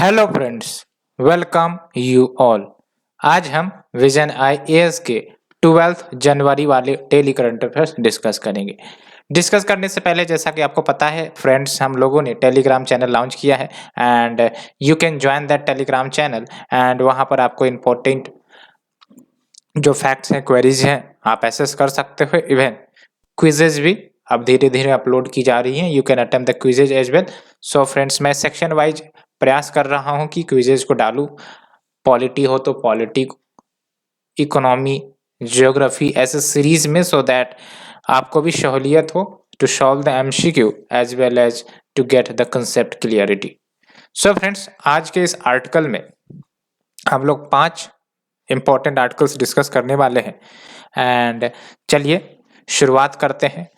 Hello friends, welcome you all. आज हम vision IAS के 12 जनवरी वाले डेली करंट अफेयर्स डिस्कस करेंगे। डिस्कस करने से पहले जैसा कि आपको पता है फ्रेंड्स, हम लोगों ने टेलीग्राम चैनल लॉन्च किया है and you can join that Telegram channel and वहाँ पर आपको इम्पोर्टेंट जो फैक्ट्स हैं, क्वेरीज हैं, आप एक्सेस कर सकते हो। इवन क्विजेज भी अब धीरे धीरे अपलोड की जा रही हैं। You can attempt the quizzes as well. So friends, मैं सेक्शन वाइज प्रयास कर रहा हूं कि क्विजेज को डालूं। पॉलिटी हो तो पॉलिटी, इकोनॉमी, ज्योग्राफी ऐसे सीरीज में, सो दैट आपको भी सहूलियत हो to solve the MCQ as well as to get the concept clarity. So friends, आज के इस आर्टिकल में हम लोग 5 इंपॉर्टेंट आर्टिकल्स डिस्कस करने वाले हैं एंड चलिए शुरुआत करते हैं।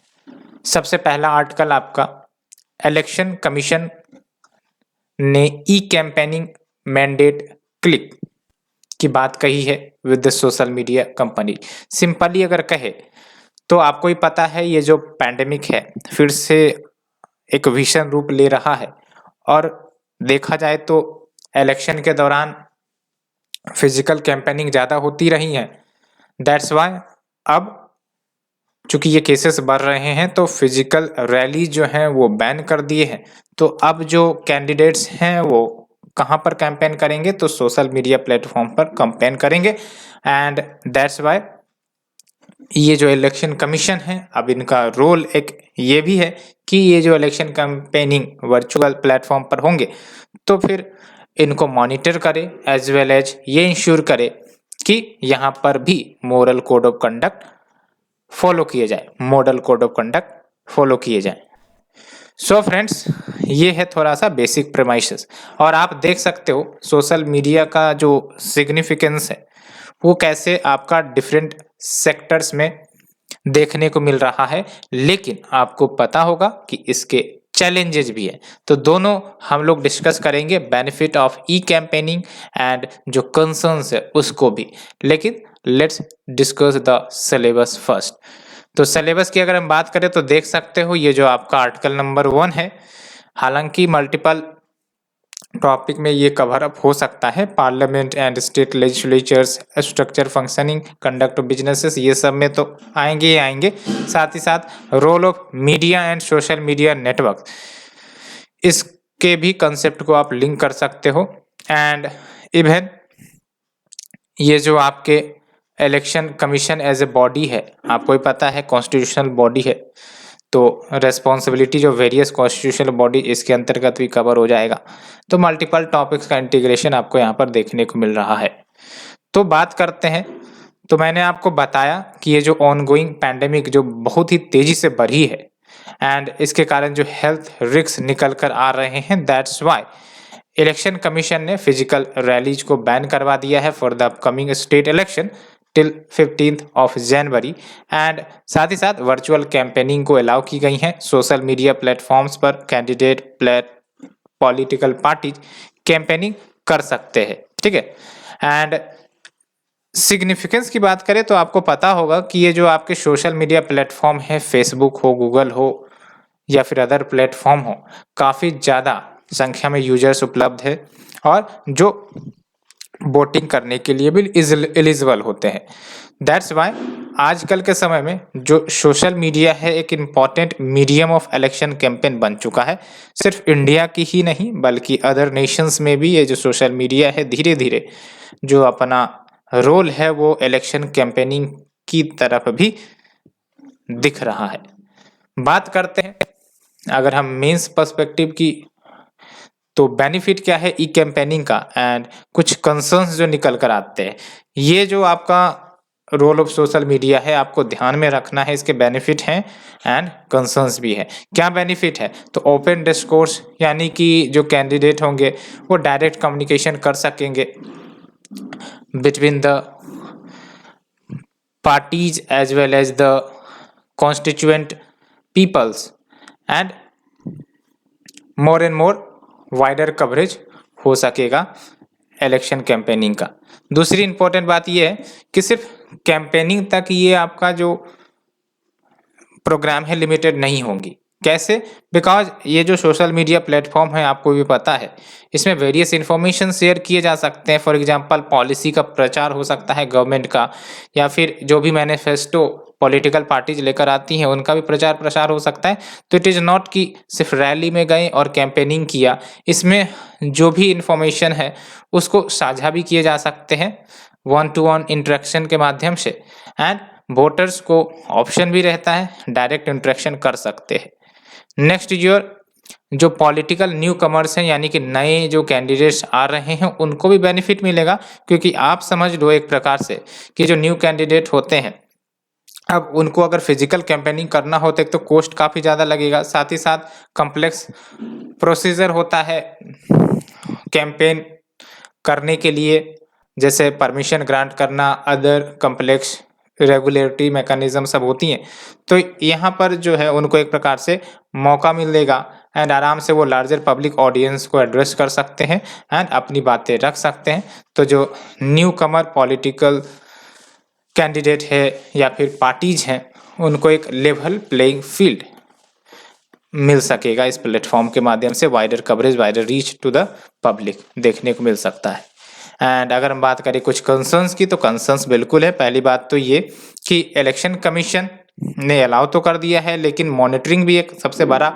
सबसे पहला आर्टिकल आपका, इलेक्शन कमीशन ने ई कैंपेनिंग मैंडेट क्लिक की बात कही है with the social media company. Simply अगर कहे तो आपको ही पता है ये जो पैंडेमिक है फिर से एक भीषण रूप ले रहा है और देखा जाए तो इलेक्शन के दौरान फिजिकल कैंपेनिंग ज़्यादा होती रही है। दैट्स वाई अब चूंकि ये केसेस बढ़ रहे हैं तो फिजिकल रैली जो हैं वो बैन कर दिए हैं। तो अब जो कैंडिडेट्स हैं वो कहाँ पर कैंपेन करेंगे, तो सोशल मीडिया प्लेटफॉर्म पर कैंपेन करेंगे एंड दैट्स वाई ये जो इलेक्शन कमीशन है अब इनका रोल एक ये भी है कि ये जो इलेक्शन कैंपेनिंग वर्चुअल प्लेटफॉर्म पर होंगे तो फिर इनको मॉनिटर करे एज वेल एज ये इंश्योर करे कि यहाँ पर भी moral code of conduct follow किए जाए, model code of conduct follow किए जाए। सो फ्रेंड्स, ये है थोड़ा सा बेसिक प्रेमाइसेस और आप देख सकते हो सोशल मीडिया का जो सिग्निफिकेंस है वो कैसे आपका डिफरेंट सेक्टर्स में देखने को मिल रहा है, लेकिन आपको पता होगा कि इसके चैलेंजेस भी है। तो दोनों हम लोग डिस्कस करेंगे, benefit of E campaigning and जो कंसर्न्स है उसको भी। लेकिन let's discuss the syllabus first. तो सिलेबस की अगर हम बात करें तो देख सकते हो ये जो आपका आर्टिकल नंबर 1 है, हालांकि मल्टीपल टॉपिक में ये कवर अप हो सकता है। Parliament and state legislatures, structure, functioning, conduct of businesses, ये सब में तो आएंगे ही आएंगे। साथ ही साथ role of media and social media network, इसके भी कंसेप्ट को आप लिंक कर सकते हो एंड इवन ये जो आपके election commission as a body है, आपको ही पता है कॉन्स्टिट्यूशनल बॉडी है, तो रेस्पॉन्सिबिलिटी जो वेरियस कॉन्स्टिट्यूशनल बॉडी इसके अंतर्गत भी कवर हो जाएगा। तो मल्टीपल टॉपिक्स का इंटीग्रेशन आपको यहाँ पर देखने को मिल रहा है। तो बात करते हैं, तो मैंने आपको बताया कि ये जो ऑनगोइंग पैंडेमिक जो बहुत ही तेजी से बढ़ी है एंड इसके कारण जो हेल्थ रिस्क निकल कर आ रहे हैं, दैट्स वाई इलेक्शन कमीशन ने फिजिकल रैलीज को बैन करवा दिया है for the upcoming state election till 15th of January and साथ ही साथ वर्चुअल कैंपेनिंग को अलाउ की गई हैं। सोशल मीडिया प्लेटफॉर्म्स पर कैंडिडेट पॉलिटिकल पार्टीज कैंपेनिंग कर सकते हैं, ठीक है। एंड सिग्निफिकेंस की बात करें तो आपको पता होगा कि ये जो आपके सोशल मीडिया प्लेटफॉर्म है, फेसबुक हो, गूगल हो या फिर अदर प्लेटफॉर्म हो, काफ़ी ज़्यादा संख्या में यूजर्स उपलब्ध है और जो वोटिंग करने के लिए भी एलिजिबल होते हैं। दैट्स वाई आजकल के समय में जो सोशल मीडिया है एक important medium of election campaign बन चुका है। सिर्फ इंडिया की ही नहीं बल्कि अदर नेशंस में भी ये जो सोशल मीडिया है धीरे धीरे जो अपना रोल है वो इलेक्शन कैंपेनिंग की तरफ भी दिख रहा है। बात करते हैं अगर हम मेंस पर्सपेक्टिव की, तो बेनिफिट क्या है ई कैंपेनिंग का एंड कुछ कंसर्न्स जो निकल कर आते हैं। ये जो आपका रोल ऑफ सोशल मीडिया है आपको ध्यान में रखना है, इसके बेनिफिट हैं एंड कंसर्न्स भी है। क्या बेनिफिट है, तो ओपन डिस्कोर्स, यानी कि जो कैंडिडेट होंगे वो डायरेक्ट कम्युनिकेशन कर सकेंगे between the parties as well as the constituent peoples and more and more wider coverage हो सकेगा इलेक्शन कैंपेनिंग का। दूसरी इंपॉर्टेंट बात यह है कि सिर्फ कैंपेनिंग तक ये आपका जो प्रोग्राम है लिमिटेड नहीं होंगी, कैसे? बिकॉज ये जो सोशल मीडिया प्लेटफॉर्म है आपको भी पता है, इसमें वेरियस इन्फॉर्मेशन शेयर किए जा सकते हैं। फॉर एग्जांपल पॉलिसी का प्रचार हो सकता है गवर्नमेंट का, या फिर जो भी मैनिफेस्टो पॉलिटिकल पार्टीज लेकर आती हैं उनका भी प्रचार प्रसार हो सकता है। तो इट इज़ नॉट कि सिर्फ रैली में गए और कैंपेनिंग किया, इसमें जो भी इंफॉर्मेशन है उसको साझा भी किए जा सकते हैं वन टू वन इंटरेक्शन के माध्यम से। एंड वोटर्स को ऑप्शन भी रहता है, डायरेक्ट इंटरेक्शन कर सकते हैं। नेक्स्ट इज योर जो पॉलिटिकल न्यू कमर्स हैं, यानी कि नए जो कैंडिडेट्स आ रहे हैं उनको भी बेनिफिट मिलेगा, क्योंकि आप समझ लो एक प्रकार से कि जो न्यू कैंडिडेट होते हैं अब उनको अगर फिजिकल कैंपेनिंग करना हो तो एक तो कॉस्ट काफ़ी ज़्यादा लगेगा, साथ ही साथ कम्प्लेक्स प्रोसीजर होता है कैंपेन करने के लिए, जैसे परमिशन ग्रांट करना, अदर कम्प्लेक्स रेगुलेटरी मैकेनिज्म सब होती हैं। तो यहाँ पर जो है उनको एक प्रकार से मौका मिलेगा एंड आराम से वो लार्जर पब्लिक ऑडियंस को एड्रेस कर सकते हैं एंड अपनी बातें रख सकते हैं। तो जो न्यू कमर पॉलिटिकल कैंडिडेट है या फिर पार्टीज हैं उनको एक लेवल प्लेइंग फील्ड मिल सकेगा इस प्लेटफॉर्म के माध्यम से। Wider coverage, wider reach to the public देखने को मिल सकता है। एंड अगर हम बात करें कुछ कंसर्न्स की, तो कंसर्न्स बिल्कुल है। पहली बात तो ये कि इलेक्शन कमीशन ने अलाउ तो कर दिया है, लेकिन मॉनिटरिंग भी एक सबसे बड़ा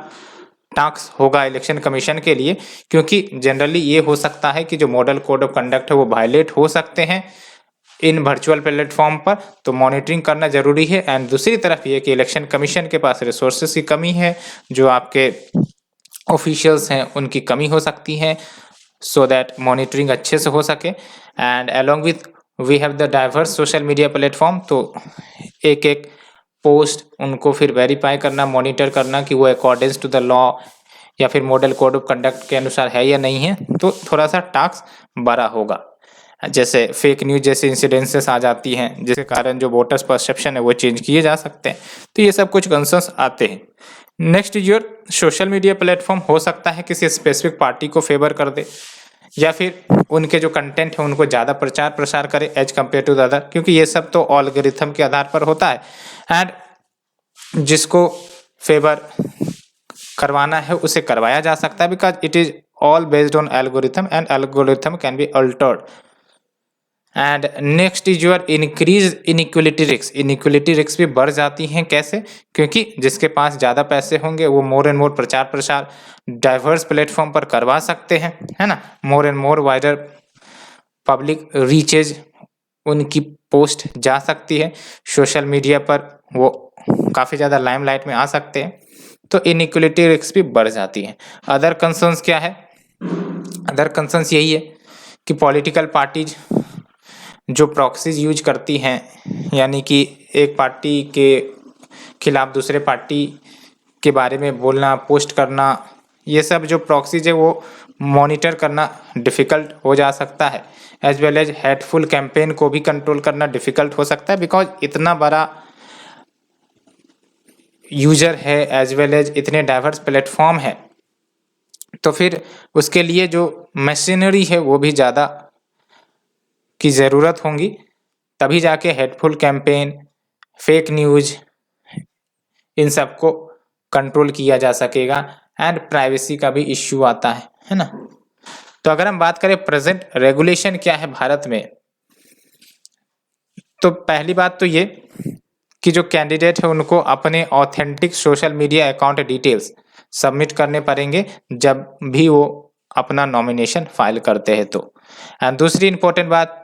टास्क होगा इलेक्शन कमीशन के लिए, क्योंकि जनरली ये हो सकता है कि जो मॉडल कोड ऑफ कंडक्ट है वो वायलेट हो सकते हैं इन वर्चुअल प्लेटफॉर्म पर, तो मॉनिटरिंग करना जरूरी है। एंड दूसरी तरफ ये कि इलेक्शन कमीशन के पास रिसोर्सेस की कमी है, जो आपके ऑफिशियल्स हैं उनकी कमी हो सकती है, सो दैट मॉनिटरिंग अच्छे से हो सके। And along with we have the diverse social media platform, तो एक एक पोस्ट उनको फिर वेरीफाई करना, मॉनिटर करना कि वो अकॉर्डिंग टू द लॉ या फिर मॉडल कोड ऑफ कंडक्ट के अनुसार है या नहीं है, तो थोड़ा सा टास्क बड़ा होगा। जैसे फेक न्यूज जैसे इंसिडेंसेस आ जाती हैं जिसके कारण जो वोटर्स परसेप्शन है वो चेंज किए जा सकते हैं, तो ये सब कुछ कंसर्न्स आते हैं। Next is your social media platform हो सकता है किसी स्पेसिफिक पार्टी को फेवर कर दे, या फिर उनके जो कंटेंट है उनको ज़्यादा प्रचार प्रसार करे as compare to the other, क्योंकि ये सब तो एल्गोरिथम के आधार पर होता है। एंड जिसको फेवर करवाना है उसे करवाया जा सकता है, because it is all based on algorithm and algorithm can be altered. And next is your increase inequality risk. Inequality risk भी बढ़ जाती हैं, कैसे? क्योंकि जिसके पास ज़्यादा पैसे होंगे वो मोर एंड मोर प्रचार प्रसार डाइवर्स प्लेटफॉर्म पर करवा सकते हैं, है ना। मोर and more wider public reaches उनकी पोस्ट जा सकती है सोशल मीडिया पर, वो काफ़ी ज़्यादा लाइमलाइट में आ सकते हैं, तो इनइक्वलिटी रिस्क भी बढ़ जाती है। अदर कंसर्न्स क्या है? अदर कंसर्न्स यही है कि पॉलिटिकल पार्टीज जो प्रॉक्सीज यूज करती हैं, यानी कि एक पार्टी के खिलाफ दूसरे पार्टी के बारे में बोलना, पोस्ट करना, ये सब जो प्रॉक्सीज है वो मॉनिटर करना डिफ़िकल्ट हो जा सकता है। As well as hateful campaign को भी कंट्रोल करना डिफ़िकल्ट हो सकता है, बिकॉज इतना बड़ा यूजर है एज वेल एज इतने डाइवर्स प्लेटफॉर्म है, तो फिर उसके लिए जो मशीनरी है वो भी ज़्यादा की ज़रूरत होगी, तभी जाके हेटफुल कैंपेन, फेक न्यूज, इन सबको कंट्रोल किया जा सकेगा। एंड प्राइवेसी का भी इश्यू आता है ना। तो अगर हम बात करें प्रेजेंट रेगुलेशन क्या है भारत में, तो पहली बात तो ये कि जो कैंडिडेट है उनको अपने authentic social media account details submit करने पड़ेंगे जब भी वो अपना नॉमिनेशन फाइल करते हैं तो। एंड दूसरी इंपॉर्टेंट बात,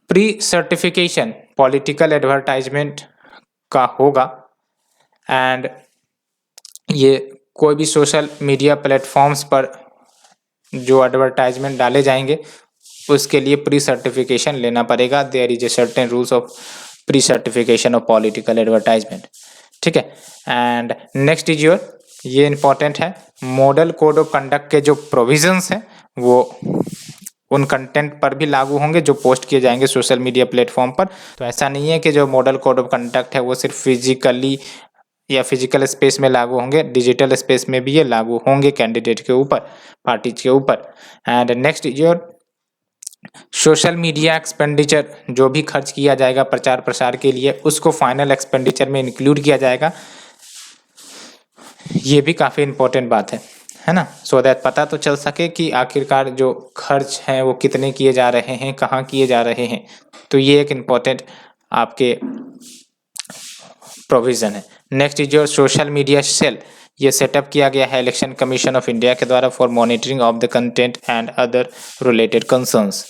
प्री सर्टिफिकेशन पॉलिटिकल एडवर्टाइजमेंट का होगा। एंड ये कोई भी सोशल मीडिया प्लेटफॉर्म्स पर जो एडवर्टाइजमेंट डाले जाएंगे उसके लिए प्री सर्टिफिकेशन लेना पड़ेगा। There is a certain rules of pre certification of political advertisement, ठीक है। एंड नेक्स्ट इज योर, ये इंपॉर्टेंट है, मॉडल कोड ऑफ कंडक्ट के जो प्रोविजंस हैं वो उन कंटेंट पर भी लागू होंगे जो पोस्ट किए जाएंगे सोशल मीडिया प्लेटफॉर्म पर। तो ऐसा नहीं है कि जो मॉडल कोड ऑफ कंडक्ट है वो सिर्फ फिजिकली या फिजिकल स्पेस में लागू होंगे, डिजिटल स्पेस में भी ये लागू होंगे कैंडिडेट के ऊपर, पार्टीज के ऊपर। And next is your social media expenditure, जो भी खर्च किया जाएगा प्रचार प्रसार के लिए उसको फाइनल एक्सपेंडिचर में इंक्लूड किया जाएगा। ये भी काफ़ी इम्पोर्टेंट बात है ना, सो दैट पता तो चल सके कि आखिरकार जो खर्च हैं वो कितने किए जा रहे हैं, कहाँ किए जा रहे हैं। तो ये एक इम्पोर्टेंट आपके प्रोविज़न है। Next is your social media cell. ये सेटअप किया गया है इलेक्शन कमीशन ऑफ इंडिया के द्वारा for monitoring of the content and other related concerns.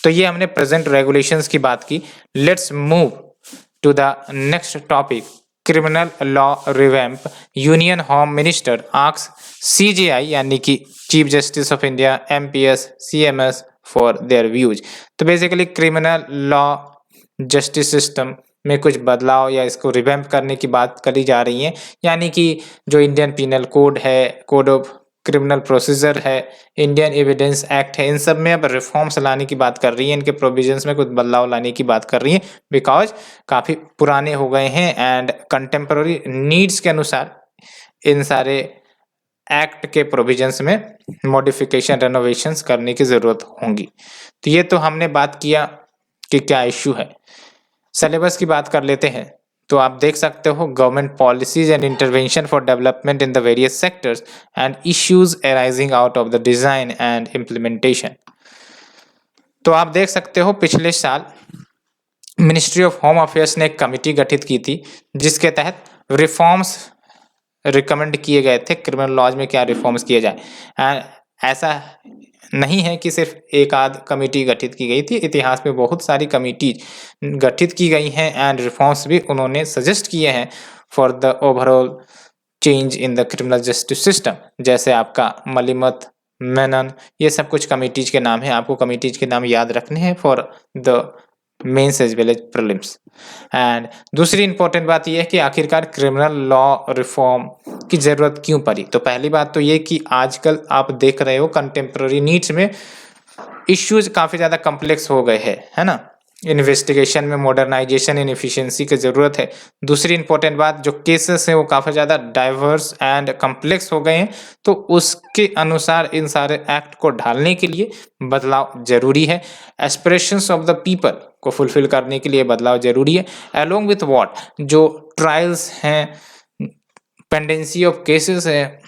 तो ये हमने प्रेजेंट रेगुलेशंस की बात की। Let's move to the next topic, criminal law revamp. Union home minister asks CJI यानी कि chief justice of India, MPs, CMs for their views. तो basically criminal law justice system में कुछ बदलाव या इसको रिवैम्प करने की बात करी जा रही है, यानी कि जो इंडियन पीनल कोड है, कोड ऑफ क्रिमिनल प्रोसीजर है, इंडियन एविडेंस एक्ट है, इन सब में अब रिफॉर्म्स लाने की बात कर रही है, इनके प्रोविजंस में कुछ बदलाव लाने की बात कर रही है, बिकॉज काफ़ी पुराने हो गए हैं एंड कंटेम्प्रेरी नीड्स के अनुसार इन सारे एक्ट के प्रोविजंस में मॉडिफिकेशन, रेनोवेशंस करने की ज़रूरत होंगी। तो ये तो हमने बात किया कि क्या इश्यू है। सिलेबस की बात कर लेते हैं। तो आप देख सकते हो government policies and intervention for development in the various sectors and issues arising out of the design and implementation. तो आप देख सकते हो पिछले साल मिनिस्ट्री ऑफ होम अफेयर्स ने एक कमिटी गठित की थी जिसके तहत रिफॉर्म्स रिकमेंड किए गए थे, क्रिमिनल लॉज में क्या रिफॉर्म्स किए जाए। एंड ऐसा नहीं है कि सिर्फ एक आध कमेटी गठित की गई थी, इतिहास में बहुत सारी कमेटी गठित की गई हैं एंड रिफॉर्म्स भी उन्होंने सजेस्ट किए हैं for the overall change in the criminal justice system. जैसे आपका मलिमत, मेनन, ये सब कुछ कमेटीज के नाम हैं, आपको कमेटीज के नाम याद रखने हैं for the mains as well as prelims. And दूसरी इंपॉर्टेंट बात यह है कि आखिरकार क्रिमिनल लॉ रिफॉर्म की ज़रूरत क्यों पड़ी। तो पहली बात तो ये कि आजकल आप देख रहे हो कंटेम्प्रेरी नीड्स में इश्यूज काफ़ी ज़्यादा कॉम्प्लेक्स हो गए हैं, है ना। इन्वेस्टिगेशन में मॉडर्नाइजेशन एंड एफिशिएंसी की ज़रूरत है। दूसरी इंपॉर्टेंट बात, जो केसेस हैं वो काफ़ी ज़्यादा डाइवर्स एंड कॉम्प्लेक्स हो गए हैं, तो उसके अनुसार इन सारे एक्ट को ढालने के लिए बदलाव जरूरी है। एस्पिरेशंस ऑफ द पीपल को फुलफिल करने के लिए बदलाव जरूरी है। अलोंग विथ व्हाट, जो ट्रायल्स हैं, पेंडेंसी ऑफ केसेस है,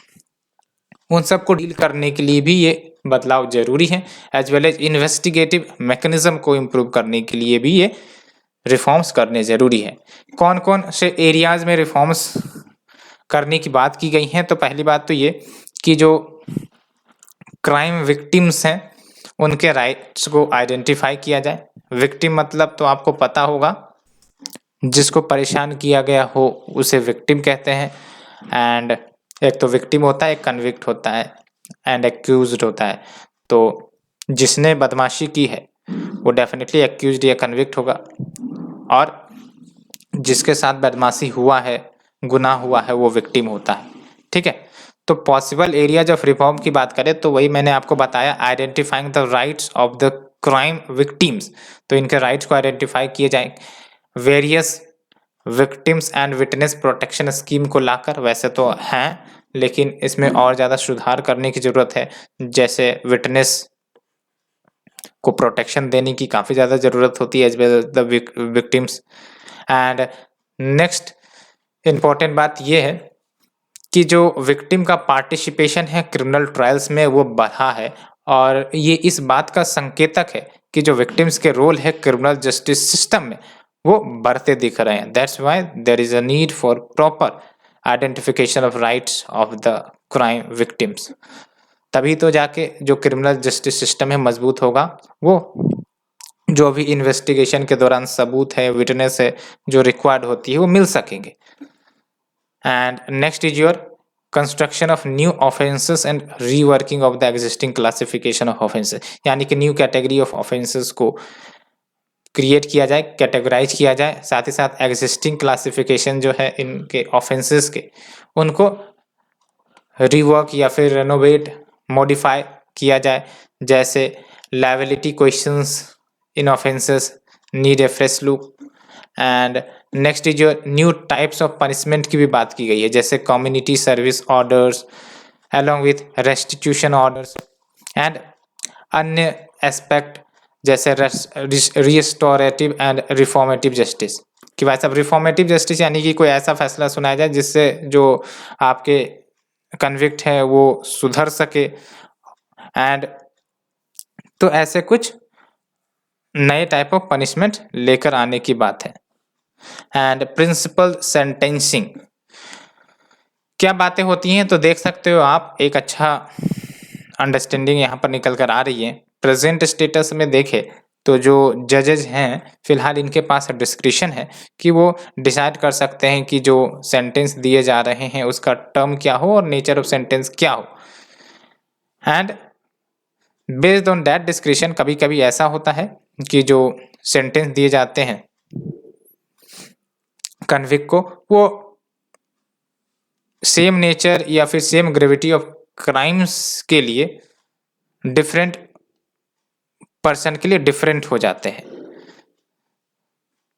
उन सब को डील करने के लिए भी ये बदलाव जरूरी है। As well as investigative mechanism को इम्प्रूव करने के लिए भी ये रिफॉर्म्स करने ज़रूरी है। कौन कौन से एरियाज में रिफॉर्म्स करने की बात की गई हैं। तो पहली बात तो ये कि जो क्राइम विक्टिम्स हैं उनके राइट्स को आइडेंटिफाई किया जाए। विक्टिम मतलब तो आपको पता होगा, जिसको परेशान किया गया हो उसे विक्टिम कहते हैं। एंड एक तो विक्टिम होता है, एक कन्विक्ट होता है एंड एक्यूज्ड होता है। तो जिसने बदमाशी की है वो डेफिनेटली एक्यूज्ड या कन्विक्ट होगा, और जिसके साथ बदमाशी हुआ है, गुनाह हुआ है, वो विक्टिम होता है। ठीक है। तो पॉसिबल एरियाज ऑफ रिफॉर्म की बात करें तो वही मैंने आपको बताया, identifying the rights of the crime victims. तो इनके राइट्स को आइडेंटिफाई किए जाए various victims and witness protection scheme को लाकर। वैसे तो हैं, लेकिन इसमें और ज़्यादा सुधार करने की ज़रूरत है। जैसे विटनेस को प्रोटेक्शन देने की काफ़ी ज़्यादा ज़रूरत होती है as well the victims. And next important बात यह है कि जो विक्टिम का पार्टिसिपेशन है क्रिमिनल ट्रायल्स में वो बढ़ा है, और ये इस बात का संकेतक है कि जो विक्टिम्स के रोल है क्रिमिनल जस्टिस सिस्टम में वो बढ़ते दिख रहे हैं। That's why there is a need for proper identification of rights of the crime victims. तभी तो जाके जो क्रिमिनल जस्टिस सिस्टम है मजबूत होगा। वो जो भी इन्वेस्टिगेशन के दौरान सबूत है, विटनेस है, जो रिक्वायर्ड होती है वो मिल सकेंगे। And next is your construction of new offences and reworking of the existing classification of offences, यानी कि न्यू कैटेगरी ऑफ ऑफेंसेस को क्रिएट किया जाए, कैटेगराइज किया जाए। साथ ही साथ एग्जिस्टिंग क्लासिफिकेशन जो है इनके ऑफेंसेस के, उनको रिवर्क या फिर रेनोवेट, मॉडिफाई किया जाए। जैसे liability questions in offences need a fresh look. And next is your new types of punishment की भी बात की गई है, जैसे community service orders along with restitution orders and अन्य एस्पेक्ट, जैसे रिस्टोरेटिव एंड रिफॉर्मेटिव जस्टिस, कि भाई साहब रिफॉर्मेटिव जस्टिस यानी कि कोई ऐसा फैसला सुनाया जाए जिससे जो आपके कन्विक्ट है वो सुधर सके। एंड तो ऐसे कुछ नए टाइप ऑफ पनिशमेंट लेकर आने की बात है। एंड प्रिंसिपल सेंटेंसिंग, क्या बातें होती हैं तो देख सकते हो आप, एक अच्छा अंडरस्टैंडिंग यहाँ पर निकल कर आ रही है। प्रेजेंट स्टेटस में देखें तो जो जजेज हैं फिलहाल इनके पास डिस्क्रिशन है कि वो डिसाइड कर सकते हैं कि जो सेंटेंस दिए जा रहे हैं उसका टर्म क्या हो और नेचर ऑफ सेंटेंस क्या हो। And based on that discretion कभी कभी ऐसा होता है कि जो सेंटेंस दिए जाते हैं कन्विक्ट को, वो सेम नेचर या फिर सेम ग्रेविटी ऑफ क्राइम्स के लिए डिफरेंट पर्सन के लिए डिफरेंट हो जाते हैं।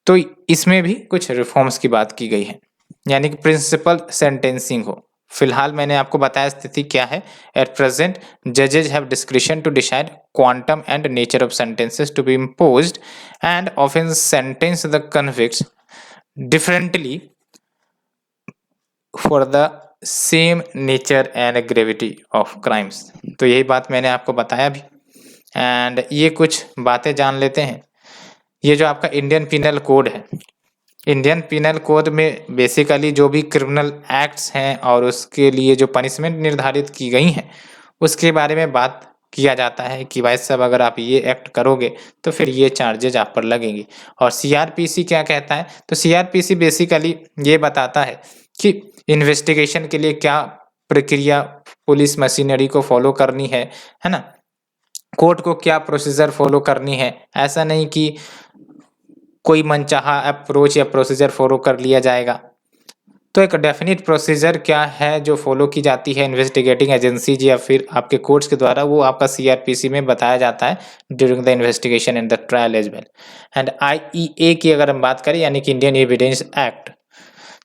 तो इसमें भी कुछ रिफॉर्म्स की बात की गई है, यानी कि प्रिंसिपल सेंटेंसिंग हो। फिलहाल मैंने आपको बताया स्थिति क्या है। एट प्रेजेंट जजेज have discretion to decide quantum and nature of sentences to be imposed and often sentence the convicts differently for the same nature and gravity of crimes. तो यही बात मैंने आपको बताया भी। एंड ये कुछ बातें जान लेते हैं। ये जो आपका इंडियन पिनल कोड है, इंडियन पिनल कोड में बेसिकली जो भी क्रिमिनल एक्ट्स हैं और उसके लिए जो पनिशमेंट निर्धारित की गई हैं उसके बारे में बात किया जाता है कि भाई साहब अगर आप ये एक्ट करोगे तो फिर ये चार्जेज आप पर लगेंगे। और सीआरपीसी क्या कहता है, तो सीआरपीसी बेसिकली ये बताता है कि इन्वेस्टिगेशन के लिए क्या प्रक्रिया पुलिस मशीनरी को फॉलो करनी है ना, कोर्ट को क्या प्रोसीजर फॉलो करनी है। ऐसा नहीं कि कोई मनचाहा अप्रोच या प्रोसीजर फॉलो कर लिया जाएगा। तो एक डेफिनेट प्रोसीजर क्या है जो फॉलो की जाती है इन्वेस्टिगेटिंग एजेंसीज या फिर आपके कोर्ट्स के द्वारा, वो आपका सीआरपीसी में बताया जाता है during the investigation and the trial as well. And IEA की अगर हम बात करें यानी कि इंडियन एविडेंस एक्ट,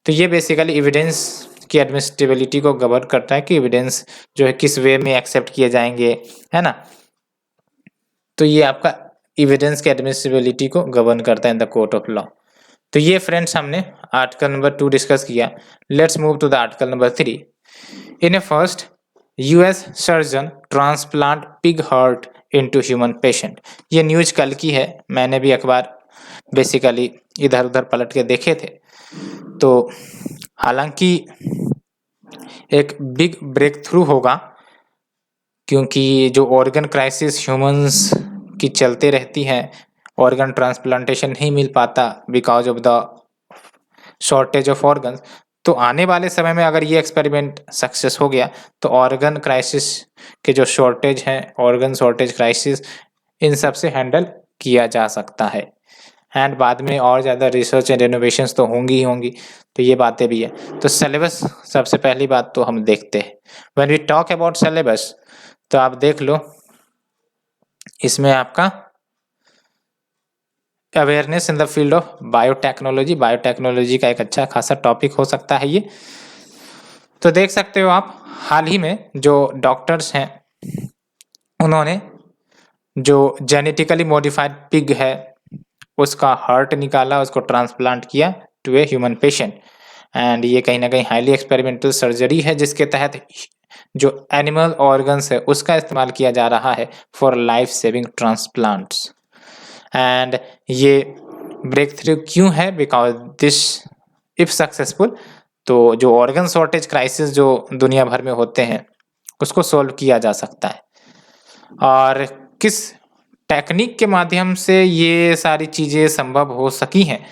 तो ये बेसिकली एविडेंस की एडमिसिबिलिटी को गवर्न करता है कि एविडेंस जो है किस वे में एक्सेप्ट किए जाएंगे, है ना। तो ये आपका एविडेंस की एडमिसिबिलिटी को गवर्न करता है in the court of law. तो ये फ्रेंड्स हमने आर्टिकल नंबर 2 डिस्कस किया। Let's move to the article number 3। In a first US surgeon transplant pig heart into human patient. ये न्यूज कल की है, मैंने भी अखबार बेसिकली इधर उधर पलट के देखे थे। तो हालांकि एक बिग ब्रेक थ्रू होगा क्योंकि जो ऑर्गन क्राइसिस ह्यूमंस की चलते रहती है, ऑर्गन ट्रांसप्लांटेशन नहीं मिल पाता because of the shortage of organs. तो आने वाले समय में अगर ये एक्सपेरिमेंट सक्सेस हो गया तो ऑर्गन क्राइसिस के जो शॉर्टेज हैं, ऑर्गन शॉर्टेज क्राइसिस, इन सब से हैंडल किया जा सकता है। एंड बाद में और ज़्यादा रिसर्च एंड इनोवेशंस तो होंगी ही होंगी। तो ये बातें भी है। तो सिलेबस सबसे पहली बात तो हम देखते हैं। When we talk about syllabus तो आप देख लो, इसमें आपका awareness in the field of biotechnology, biotechnology का एक अच्छा खासा टॉपिक हो सकता है ये। तो देख सकते हो आप, हाल ही में जो डॉक्टर्स हैं उन्होंने जो जेनेटिकली मॉडिफाइड पिग है उसका हार्ट निकाला, उसको ट्रांसप्लांट किया to a human patient. And ये कहीं ना कहीं हाईली एक्सपेरिमेंटल सर्जरी है जिसके तहत जो एनिमल ऑर्गन्स है उसका इस्तेमाल किया जा रहा है for life saving transplants. And ये ब्रेक थ्रू क्यों है, बिकॉज दिस इफ सक्सेसफुल तो जो ऑर्गन शॉर्टेज क्राइसिस जो दुनिया भर में होते हैं उसको सॉल्व किया जा सकता है। और किस टेक्निक के माध्यम से ये सारी चीज़ें संभव हो सकी हैं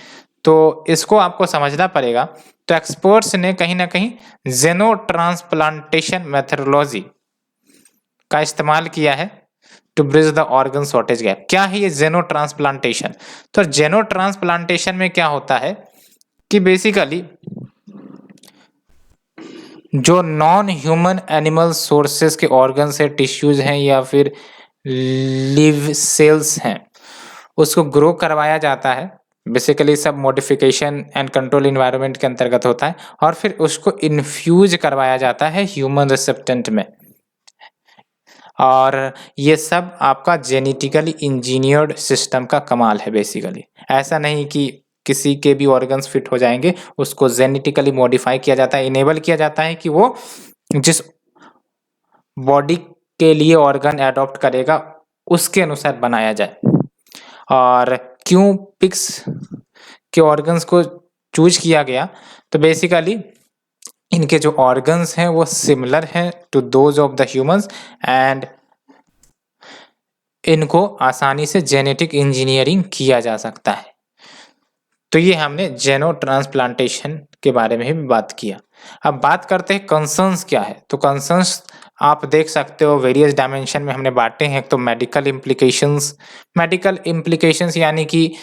तो इसको आपको समझना पड़ेगा। तो एक्सपर्ट्स ने कहीं ना कहीं जेनो ट्रांसप्लांटेशन मेथडोलॉजी का इस्तेमाल किया है to bridge the organ shortage gap. क्या है ये जेनो ट्रांसप्लांटेशन? तो जेनो ट्रांसप्लांटेशन में क्या होता है कि बेसिकली जो नॉन ह्यूमन एनिमल सोर्सेस के ऑर्गन से टिश्यूज हैं या फिर लिव सेल्स हैं उसको ग्रो करवाया जाता है। बेसिकली सब मॉडिफिकेशन एंड कंट्रोल इन्वायरमेंट के अंतर्गत होता है और फिर उसको इन्फ्यूज करवाया जाता है ह्यूमन रिसेप्टेंट में। और ये सब आपका जेनेटिकली इंजीनियर्ड सिस्टम का कमाल है बेसिकली। ऐसा नहीं कि किसी के भी ऑर्गन्स फिट हो जाएंगे, उसको जेनेटिकली मॉडिफाई किया जाता है, इनेबल किया जाता है कि वो जिस बॉडी के लिए ऑर्गन अडॉप्ट करेगा उसके अनुसार बनाया जाए। और क्यों पिग्स के ऑर्गन्स को चूज किया गया, तो बेसिकली इनके जो ऑर्गन्स हैं वो सिमिलर हैं to those of the humans and इनको आसानी से जेनेटिक इंजीनियरिंग किया जा सकता है। तो ये हमने जेनो ट्रांसप्लांटेशन के बारे में भी बात किया। अब बात करते हैं कंसर्न्स क्या है। तो कंसर्न्स आप देख सकते हो वेरियस डायमेंशन में हमने बांटे हैं। तो मेडिकल इम्प्लीकेशंस यानी कि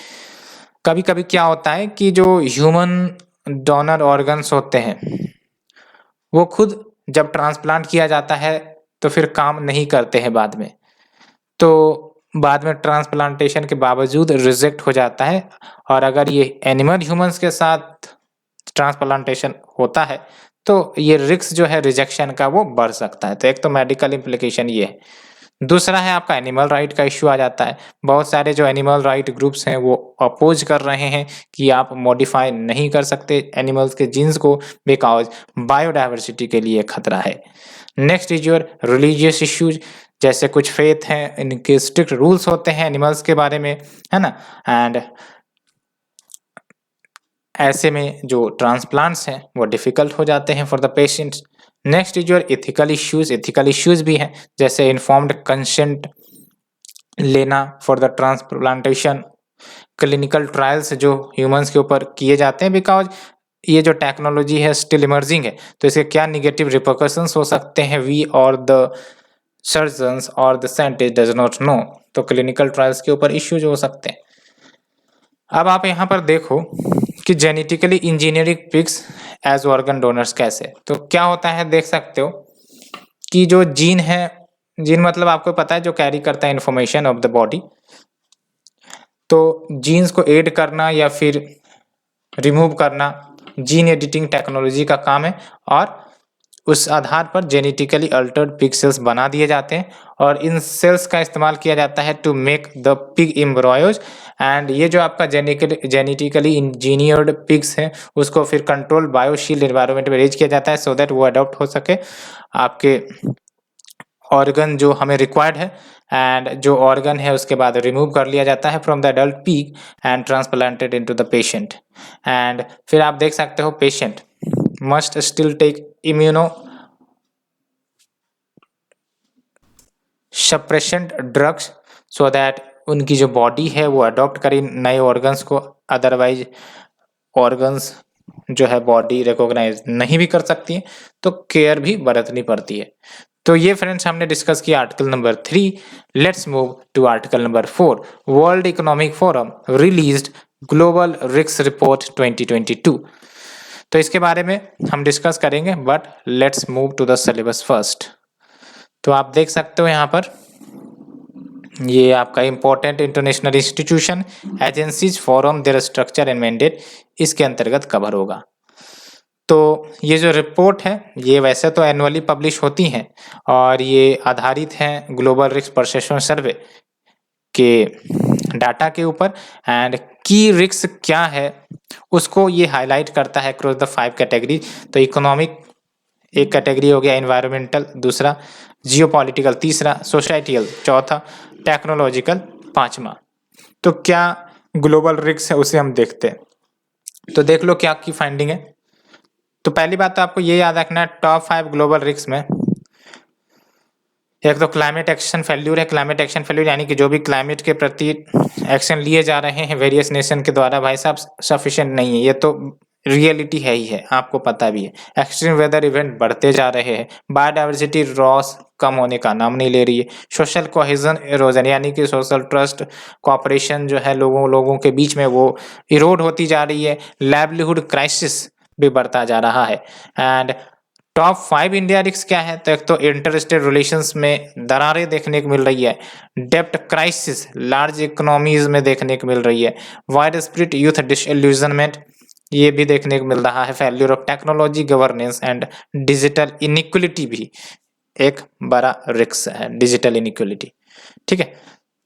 कभी कभी क्या होता है कि जो ह्यूमन डोनर ऑर्गन्स होते हैं वो खुद जब ट्रांसप्लांट किया जाता है तो फिर काम नहीं करते हैं बाद में, तो बाद में ट्रांसप्लांटेशन के बावजूद रिजेक्ट हो जाता है। और अगर ये एनिमल ह्यूमंस के साथ ट्रांसप्लांटेशन होता है तो ये रिस्क जो है रिजेक्शन का वो बढ़ सकता है। तो एक तो मेडिकल इम्प्लीकेशन ये है। दूसरा है आपका एनिमल राइट का इश्यू आ जाता है। बहुत सारे जो एनिमल राइट ग्रुप्स हैं वो अपोज कर रहे हैं कि आप मॉडिफाई नहीं कर सकते एनिमल्स के जीन्स को, बिकॉज बायोडाइवर्सिटी के लिए खतरा है। Next is your religious issues, जैसे कुछ फेथ हैं, इनके स्ट्रिक्ट रूल्स होते हैं एनिमल्स के बारे में, है ना। एंड ऐसे में जो ट्रांसप्लांट्स हैं वो डिफिकल्ट हो जाते हैं for the patients. Next is your ethical issues भी हैं, जैसे इन्फॉर्म्ड कंसेंट लेना for the transplantation, clinical trials जो ह्यूमंस के ऊपर किए जाते हैं, बिकॉज ये जो टेक्नोलॉजी है स्टिल इमर्जिंग है, तो इसके क्या निगेटिव रिपरकशंस हो सकते हैं वी और द सर्जन्स और the scientist does not know. तो क्लिनिकल ट्रायल्स के ऊपर इश्यूज हो सकते हैं। अब आप यहाँ पर देखो कि genetically engineering pigs as organ donors कैसे। तो क्या होता है देख सकते हो कि जो जीन है, जीन मतलब आपको पता है जो कैरी करता है इंफॉर्मेशन ऑफ द बॉडी, तो जीन्स को ऐड करना या फिर रिमूव करना जीन एडिटिंग टेक्नोलॉजी का काम है। और उस आधार पर जेनेटिकली अल्टर्ड पिग सेल्स बना दिए जाते हैं और इन सेल्स का इस्तेमाल किया जाता है to make the pig embryos. And ये जो आपका जेनेटिकली इंजीनियर्ड पिग्स हैं उसको फिर कंट्रोल बायोशील्ड एनवायरनमेंट में रेज किया जाता है सो दैट वो अडॉप्ट हो सके आपके ऑर्गन जो हमें रिक्वायर्ड है। एंड जो ऑर्गन है उसके बाद रिमूव कर लिया जाता है from the adult pig and transplanted into the patient. And फिर आप देख सकते हो patient must still take immunosuppressant drugs so that उनकी जो बॉडी है वो अडॉप्ट करे नए ऑर्गन्स को, अदरवाइज ऑर्गन्स जो है बॉडी रिकॉग्नाइज नहीं भी कर सकती है, तो केयर भी बरतनी पड़ती है। तो ये फ्रेंड्स हमने डिस्कस किया article number 3। Let's move to article number 4। World economic forum released global risk report 2022। तो इसके बारे में हम डिस्कस करेंगे, but let's move to the syllabus first. तो आप देख सकते हो यहाँ पर ये आपका important international institution agencies forum their structure and mandate इसके अंतर्गत कवर होगा। तो ये जो रिपोर्ट है ये वैसे तो एनुअली पब्लिश होती हैं और ये आधारित हैं ग्लोबल रिस्क परसेप्शन सर्वे के डाटा के ऊपर। एंड की रिस्क क्या है उसको ये हाईलाइट करता है क्रॉस द 5 कैटेगरी। तो इकोनॉमिक एक कैटेगरी हो गया, एनवायरमेंटल दूसरा, जियोपॉलिटिकल तीसरा, सोसाइटियल चौथा, टेक्नोलॉजिकल पांचवा। तो क्या ग्लोबल रिस्क है उसे हम देखते हैं। तो देख लो क्या की फाइंडिंग है। तो पहली बात तो आपको ये याद रखना है टॉप 5 ग्लोबल रिस्क में एक तो क्लाइमेट एक्शन फेल्यूर है। क्लाइमेट एक्शन फेल्यूर यानी कि जो भी क्लाइमेट के प्रति एक्शन लिए जा रहे हैं वेरियस नेशन के द्वारा, भाई साहब सफिशिएंट नहीं है। ये तो रियलिटी है ही है, आपको पता भी है। एक्सट्रीम वेदर इवेंट बढ़ते जा रहे हैं, बायोडाइवर्सिटी लॉस कम होने का नाम नहीं ले रही है, सोशल कोहेजन इरोजन यानी कि सोशल ट्रस्ट कोऑपरेशन जो है लोगों के बीच में वो इरोड होती जा रही है, लाइवलीहुड क्राइसिस भी बढ़ता जा रहा है। एंड टॉप 5 इंडिया रिस्क क्या है, तो एक तो इंटर स्टेट रिलेशंस में दरारें देखने को मिल रही है, डेप्ट क्राइसिस लार्ज इकोनॉमीज में देखने को मिल रही है, वाइड स्प्रेड यूथ डिसइल्यूजनमेंट ये भी देखने को मिल रहा है, failure of technology governance and digital inequality भी एक बड़ा रिस्क है डिजिटल इनइक्वलिटी। ठीक है,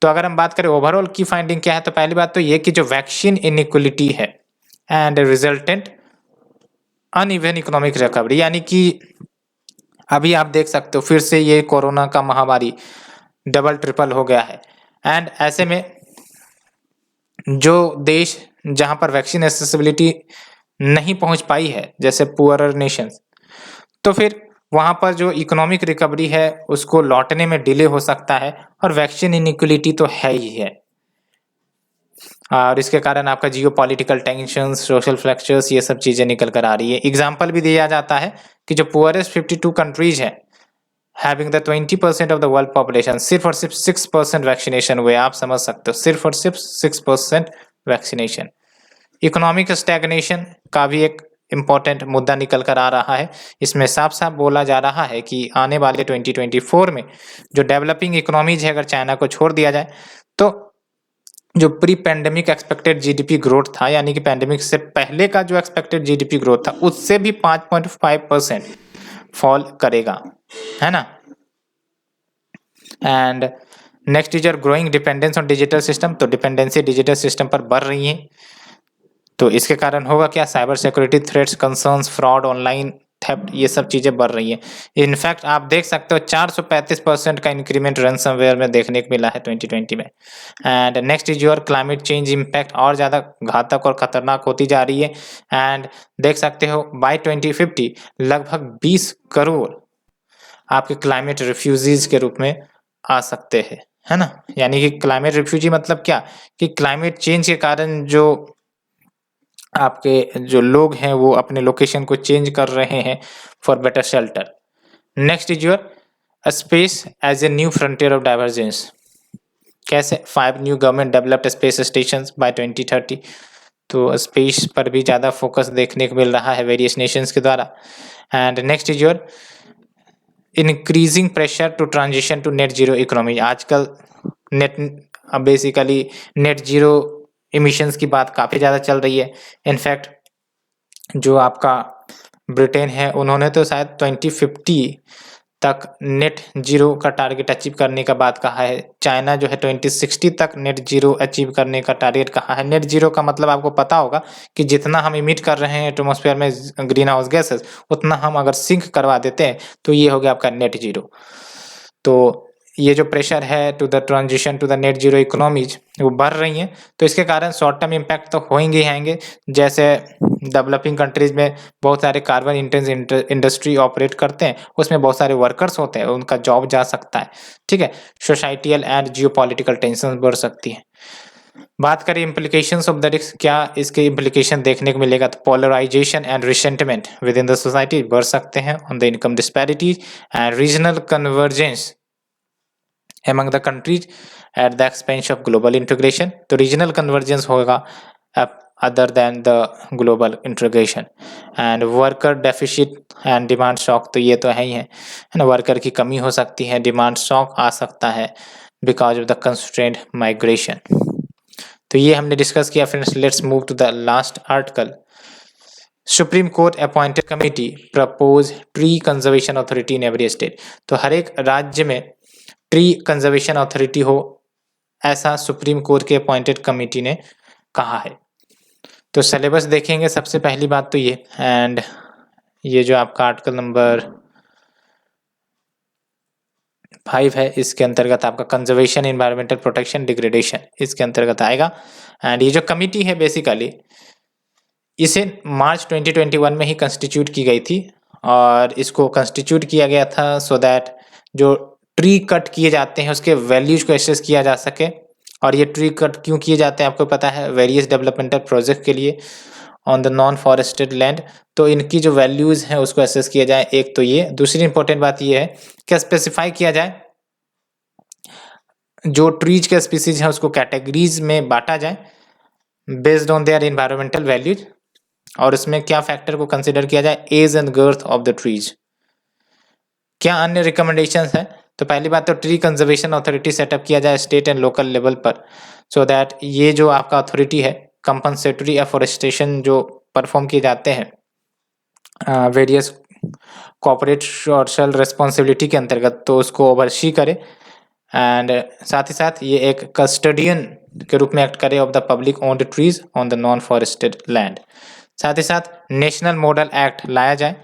तो अगर हम बात करें ओवरऑल की फाइंडिंग क्या है, तो पहली बात तो ये कि जो वैक्सीन इनइक्वलिटी है and resultant uneven economic recovery, यानी कि अभी आप देख सकते हो फिर से ये कोरोना का महामारी डबल ट्रिपल हो गया है, एंड ऐसे में जो देश जहां पर वैक्सीन एक्सेसिबिलिटी नहीं पहुंच पाई है, जैसे पुअरर नेशंस, तो फिर वहां पर जो इकोनॉमिक रिकवरी है उसको लौटने में डिले हो सकता है, और वैक्सीन इनइक्वलिटी तो है ही है। और इसके कारण आपका जियो पॉलिटिकल टेंशन, सोशल फ्रैक्चर्स, ये सब चीजें निकल कर आ रही है। एग्जाम्पल भी दिया जाता है कि जो पुअरेस्ट 52 कंट्रीज है having the 20% of the world population, सिर्फ और सिर्फ 6% वैक्सीनेशन हुए। आप समझ सकते हो, सिर्फ और सिर्फ 6% वैक्सीनेशन। इकोनॉमिक स्टैग्नेशन का भी एक इम्पोर्टेंट मुद्दा निकल कर आ रहा है। इसमें साफ साफ बोला जा रहा है कि आने वाले 2024 में जो डेवलपिंग इकोनॉमीज है, अगर चाइना को छोड़ दिया जाए, तो जो pre pandemic expected GDP growth था, यानी कि पैंडेमिक से पहले का जो एक्सपेक्टेड जीडीपी ग्रोथ था, उससे भी 5.5% फॉल करेगा, है ना। And next is your growing dependence on digital system. तो डिपेंडेंसी डिजिटल सिस्टम पर बढ़ रही है, तो इसके कारण होगा क्या, cyber security threats, concerns, fraud, online theft, ये सब चीजें बढ़ रही हैं। इनफैक्ट आप देख सकते हो 435% का इंक्रीमेंट रैंसमवेयर में देखने को मिला है 2020 में। And next is your climate change impact, और ज़्यादा घातक और खतरनाक होती जा रही है। एंड देख सकते हो बाय 2050 लगभग 20 करोड़ आपके क्लाइमेट रिफ्यूजीज के रूप में आ सकते हैं, है ना। यानी कि क्लाइमेट रिफ्यूजी मतलब क्या, कि क्लाइमेट चेंज के कारण जो आपके जो लोग हैं वो अपने लोकेशन को चेंज कर रहे हैं for better shelter. Next is your space as a new frontier of divergence. कैसे, 5 new government developed space station by 2030। तो स्पेस पर भी ज़्यादा फोकस देखने को मिल रहा है वेरियस नेशंस के द्वारा। And next is your increasing pressure to transition to net zero economy. आजकल net basically net zero emissions की बात काफ़ी ज़्यादा चल रही है। इनफैक्ट जो आपका ब्रिटेन है, उन्होंने तो शायद 2050 तक नेट जीरो का टारगेट अचीव करने का बात कहा है। चाइना जो है 2060 तक नेट जीरो अचीव करने का टारगेट कहा है। नेट जीरो का मतलब आपको पता होगा कि जितना हम इमिट कर रहे हैं एटमॉस्फेयर में ग्रीन हाउस गैसेस, उतना हम अगर सिंक करवा देते हैं तो ये हो गया आपका नेट जीरो। तो ये जो प्रेशर है to the transition to the net zero economies वो बढ़ रही हैं, तो इसके कारण शॉर्ट टर्म इम्पैक्ट तो होंगे ही आएंगे। जैसे डेवलपिंग कंट्रीज में बहुत सारे कार्बन इंटेंस इंडस्ट्री ऑपरेट करते हैं, उसमें बहुत सारे वर्कर्स होते हैं, उनका जॉब जा सकता है। ठीक है, सोसाइटियल एंड जियोपॉलिटिकल टेंशन बढ़ सकती है। बात करें इम्प्लीकेशंस ऑफ द रिस्क, क्या इसके इम्प्लीकेशन देखने को मिलेगा, तो polarisation and resentment within the society बढ़ सकते हैं on the income disparities and regional convergence among the countries at the expense of global integration। तो regional convergence होगा other than the global integration। and worker deficit and demand shock, तो ये तो है ही है ना, वर्कर की कमी हो सकती है, डिमांड शॉक आ सकता है because of the constraint migration. तो ये हमने डिस्कस किया। Friends, let's move to the last article. Supreme court appointed committee propose tree conservation authority in every state. तो हर एक राज्य में ट्री कंजर्वेशन अथॉरिटी हो, ऐसा सुप्रीम कोर्ट के अपॉइंटेड कमेटी ने कहा है। तो सिलेबस देखेंगे सबसे पहली बात तो ये, एंड ये जो आपका आर्टिकल नंबर 5 है, इसके अंतर्गत आपका कंजर्वेशन, एनवायरमेंटल प्रोटेक्शन, डिग्रेडेशन, इसके अंतर्गत आएगा। एंड ये जो कमिटी है बेसिकली इसे मार्च 2021 में ही कंस्टिट्यूट की गई थी, और इसको कंस्टिट्यूट किया गया था सो दैट जो ट्री कट किए जाते हैं उसके वैल्यूज को एसेस किया जा सके। और ये ट्री कट क्यों किए जाते हैं आपको पता है, वेरियस डेवलपमेंटल प्रोजेक्ट के लिए on the non forested land. तो इनकी जो वैल्यूज हैं उसको एसेस किया जाए, एक तो ये। दूसरी इंपॉर्टेंट बात ये है कि स्पेसिफाई किया जाए जो ट्रीज के स्पीसीज हैं उसको कैटेगरीज में बांटा जाए based on their environmental values, और उसमें क्या फैक्टर को कंसिडर किया जाए, age and girth of the trees. क्या अन्य रिकमेंडेशंस है, तो पहली बात तो ट्री कंजर्वेशन अथॉरिटी सेटअप किया जाए स्टेट एंड लोकल लेवल पर, सो दैट ये जो आपका अथॉरिटी है कंपनसेटरी एफोरेस्टेशन जो परफॉर्म किए जाते हैं वेरियस कॉर्पोरेट सोशल रिस्पॉन्सिबिलिटी के अंतर्गत, तो उसको ओवरसी करे। एंड साथ ही साथ ये एक कस्टोडियन के रूप में एक्ट करे of the public owned trees on the non forested land. साथ ही साथ नेशनल मॉडल एक्ट लाया जाए,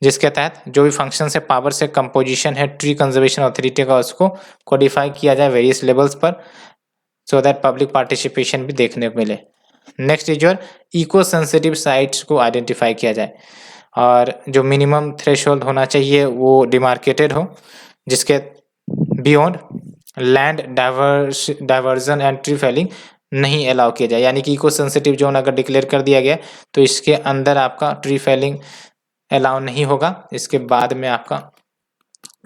जिसके तहत जो भी फंक्शन से पावर से कंपोजिशन है ट्री कंजर्वेशन अथॉरिटी का, उसको कोडिफाई किया जाए वेरियस लेवल्स पर, सो दैट पब्लिक पार्टिसिपेशन भी देखने को मिले। Next is your eco sensitive sites को आइडेंटिफाई किया जाए, और जो मिनिमम थ्रेशोल्ड होना चाहिए वो डिमार्केटेड हो, जिसके beyond land diversion and tree felling नहीं अलाउ किया जाए। यानी कि इको सेंसिटिव जोन अगर डिक्लेयर कर दिया गया तो इसके अंदर आपका ट्री फेलिंग अलाउ नहीं होगा, इसके बाद में आपका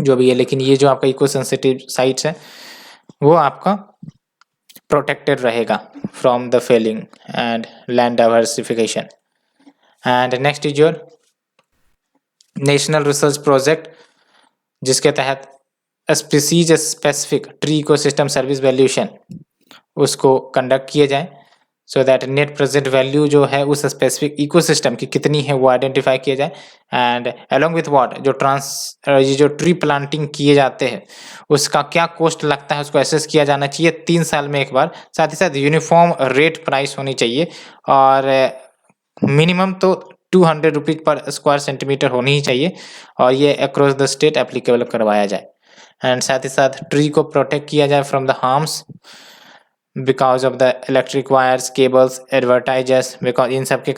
जो भी है। लेकिन ये जो आपका इको सेंसिटिव साइट्स है वो आपका प्रोटेक्टेड रहेगा from the felling and land diversification. And next is your national research project, जिसके तहत species specific tree ecosystem service valuation उसको कंडक्ट किए जाए, so that net present value जो है उस स्पेसिफिक इकोसिस्टम की कितनी है वो आइडेंटिफाई किया जाए। एंड अलोंग विथ व्हाट ये जो ट्री प्लांटिंग किए जाते हैं उसका क्या कॉस्ट लगता है उसको एसेस किया जाना चाहिए 3 साल में एक बार। साथ ही साथ यूनिफॉर्म रेट प्राइस होनी चाहिए, और मिनिमम तो 200 रुपीज पर स्क्वायर सेंटीमीटर होनी ही चाहिए, और ये अक्रॉस द स्टेट एप्लीकेबल करवाया जाए। एंड साथ ही साथ ट्री को प्रोटेक्ट किया जाए from the harms because of the electric wires, cables, advertisers, because in सब के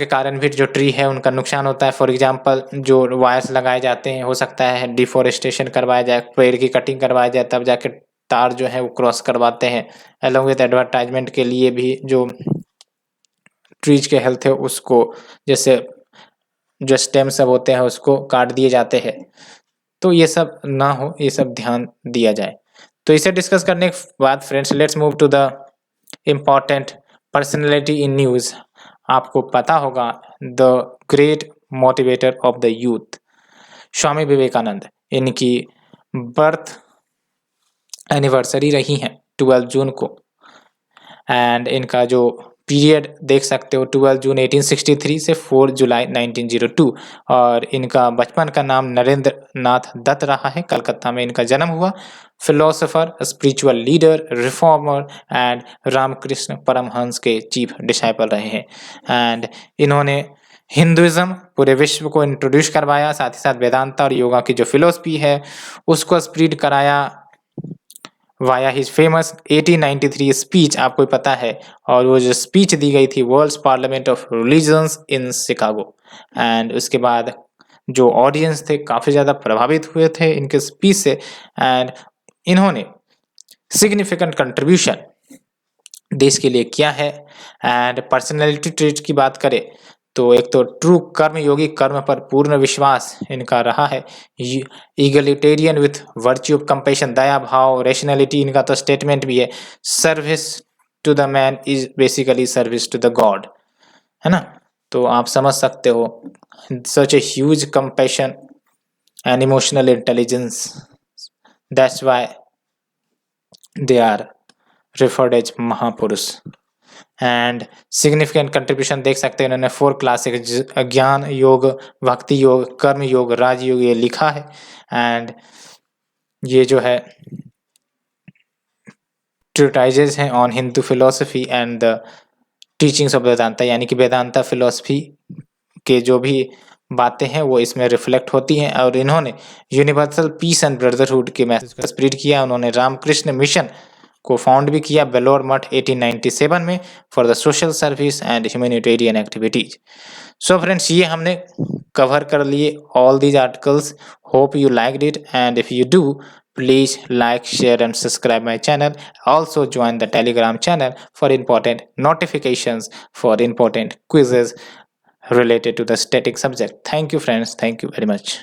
कारण भी जो ट्री है उनका नुकसान होता है। फॉर एग्जांपल जो वायर्स लगाए जाते हैं, हो सकता है डिफोरेस्टेशन करवाया जाए, पेड़ की कटिंग करवाया जाए, तब जाके तार जो है वो क्रॉस करवाते हैं। अलॉन्ग विद एडवर्टाइजमेंट के लिए भी जो ट्रीज के हेल्थ है उसको, जैसे जो स्टेम सब होते हैं उसको काट दिए जाते हैं, तो ये सब ना हो, ये सब ध्यान दिया जाए। तो इसे डिस्कस करने के बाद friends let's move to the important personality in news. आपको पता होगा the great motivator of the youth Swami Vivekananda, इनकी बर्थ एनिवर्सरी रही है 12 जून को। एंड इनका जो पीरियड देख सकते हो 12 जून 1863 से 4 जुलाई 1902, और इनका बचपन का नाम नरेंद्र नाथ दत्त रहा है। कलकत्ता में इनका जन्म हुआ। Philosopher, spiritual leader, reformer and Ramakrishna Paramahamsa के चीफ डिसाइपल रहे हैं। एंड इन्होंने हिंदुइज्म पूरे विश्व को इंट्रोड्यूस करवाया, साथ ही साथ वेदांता और योगा की जो फिलोसफी है उसको स्प्रेड कराया वाया हिज फेमस 1893 स्पीच, आपको पता है। और वो जो स्पीच दी गई थी world's parliament of religions in Chicago, and उसके बाद जो ऑडियंस थे काफ़ी ज़्यादा प्रभावित हुए थे इनके स्पीच से। एंड इन्होंने सिग्निफिकेंट कंट्रीब्यूशन देश के लिए किया है। एंड पर्सनैलिटी ट्रेट की बात करें तो एक तो ट्रू कर्म योगी, कर्म पर पूर्ण विश्वास इनका रहा है। Egalitarian with virtue of compassion, दया भाव, रेशनैलिटी इनका तो स्टेटमेंट भी है। Service to the man is basically service to the god, है ना। तो आप समझ सकते हो such a huge compassion and emotional intelligence, that's why they are referred as महापुरुष। एंड सिग्निफिकेंट कंट्रीब्यूशन देख सकते हैं इन्होंने 4 क्लासिक ज्ञान योग, भक्ति योग, कर्म योग, राजयोग ये लिखा है। एंड ये जो है ट्रीटाइजेस हैं on Hindu philosophy and the teachings of Vedanta, यानी कि वेदांता फिलोसफी के जो भी बातें हैं वो इसमें रिफ्लेक्ट होती हैं। और इन्होंने यूनिवर्सल पीस एंड ब्रदरहुड के मैसेज को स्प्रेड किया। उन्होंने रामकृष्ण मिशन को फाउंड भी किया बेलोर मठ 1897 में for the social service and humanitarian activities. So friends ये हमने कवर कर लिए all these articles. Hope you liked it, and if you do please like, share and subscribe my channel. Also join the Telegram channel for important notifications for important quizzes related to the static subject. Thank you friends, thank you very much.